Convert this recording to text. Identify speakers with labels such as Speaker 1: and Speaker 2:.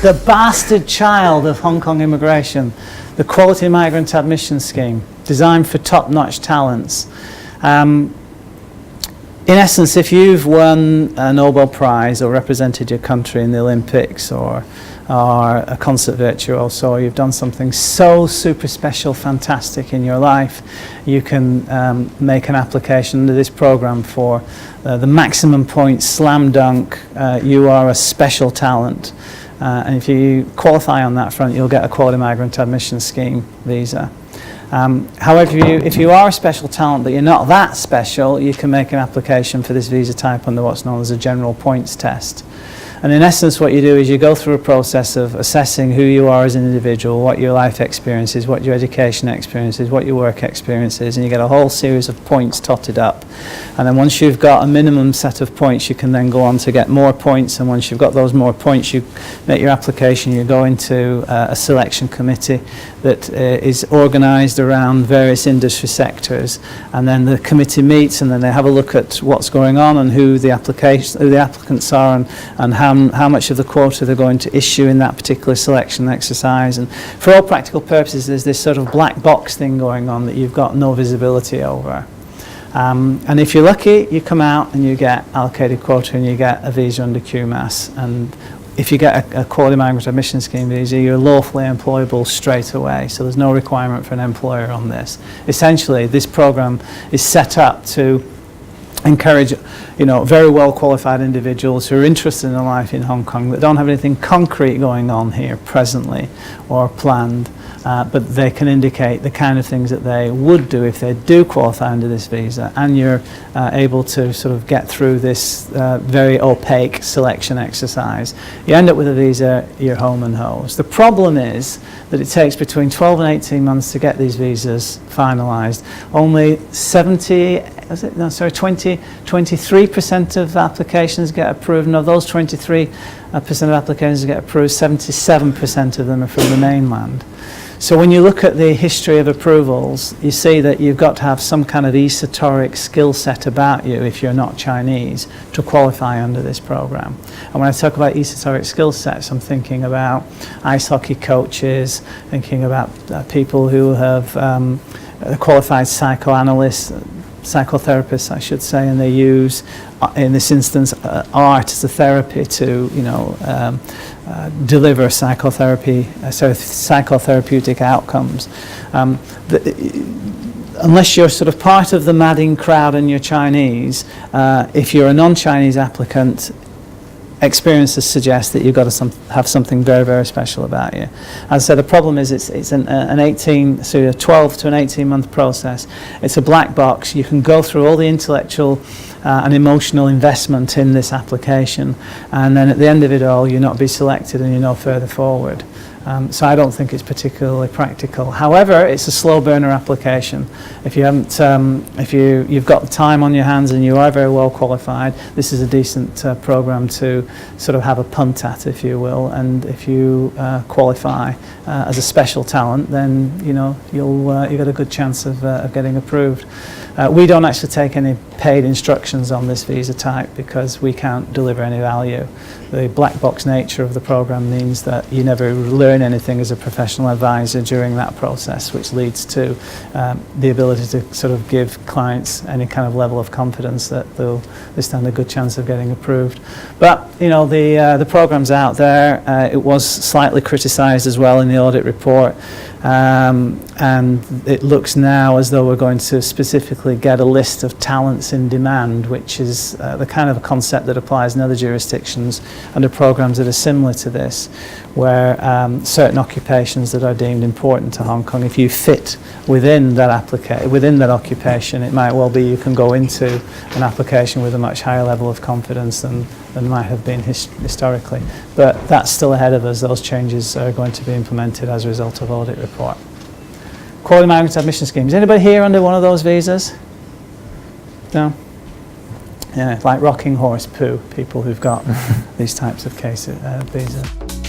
Speaker 1: the bastard child of Hong Kong immigration, the Quality Migrant Admission Scheme, designed for top-notch talents. In essence, if you've won a Nobel Prize or represented your country in the Olympics or a concert virtuoso, or you've done something so super special, fantastic in your life, you can make an application under this program for the maximum points, slam dunk, you are a special talent. And if you qualify on that front, you'll get a Quality Migrant Admission Scheme visa. However, if you are a special talent but you're not that special, you can make an application for this visa type under what's known as a general points test. And in essence, what you do is you go through a process of assessing who you are as an individual, what your life experience is, what your education experience is, what your work experience is, and you get a whole series of points totted up. And then once you've got a minimum set of points, you can then go on to get more points, and once you've got those more points, you make your application, you go into a selection committee that is organised around various industry sectors, and then the committee meets and then they have a look at what's going on and who the applicants are and how much of the quota they're going to issue in that particular selection exercise. And for all practical purposes, there's this sort of black box thing going on that you've got no visibility over. And if you're lucky, you come out and you get allocated quota and you get a visa under QMAS. And if you get a Quality Migrant Admission Scheme visa, you're lawfully employable straight away. So there's no requirement for an employer on this. Essentially, this program is set up to encourage, very well qualified individuals who are interested in a life in Hong Kong that don't have anything concrete going on here presently or planned, but they can indicate the kind of things that they would do if they do qualify under this visa, and you're able to sort of get through this very opaque selection exercise. You end up with a visa, you're home and hosed. The problem is that it takes between 12 and 18 months to get these visas finalised. Only 23% of applications get approved, and of those 23% of applications that get approved, 77% of them are from the mainland. So when you look at the history of approvals, you see that you've got to have some kind of esoteric skill set about you if you're not Chinese to qualify under this program. And when I talk about esoteric skill sets, I'm thinking about ice hockey coaches, thinking about people who have qualified psychoanalysts, psychotherapists, I should say, and they use, in this instance, art as a therapy to, deliver psychotherapeutic outcomes. Unless you're sort of part of the madding crowd and you're Chinese, if you're a non-Chinese applicant, experiences suggest that you've got to have something very, very special about you. As I said, the problem is it's a 12 to an 18-month process. It's a black box. You can go through all the intellectual and emotional investment in this application, and then at the end of it all, you'll not be selected and you're no further forward. So I don't think it's particularly practical. However, it's a slow burner application. If you haven't, you've got time on your hands and you are very well qualified, this is a decent program to sort of have a punt at, if you will. And if you qualify as a special talent, then you've got a good chance of getting approved. We don't actually take any paid instructions on this visa type because we can't deliver any value. The black box nature of the program means that you never learn anything as a professional advisor during that process, which leads to the ability to sort of give clients any kind of level of confidence that they stand a good chance of getting approved. But the program's out there. It was slightly criticised as well in the audit report. And it looks now as though we're going to specifically get a list of talents in demand, which is the kind of concept that applies in other jurisdictions under programs that are similar to this, where certain occupations that are deemed important to Hong Kong, if you fit within that occupation, it might well be you can go into an application with a much higher level of confidence than might have been historically. But that's still ahead of us. Those changes are going to be implemented as a result of audit report. Quality Migrant Admission Scheme. Is anybody here under one of those visas? No? Yeah, like rocking horse poo, people who've got these types of visas.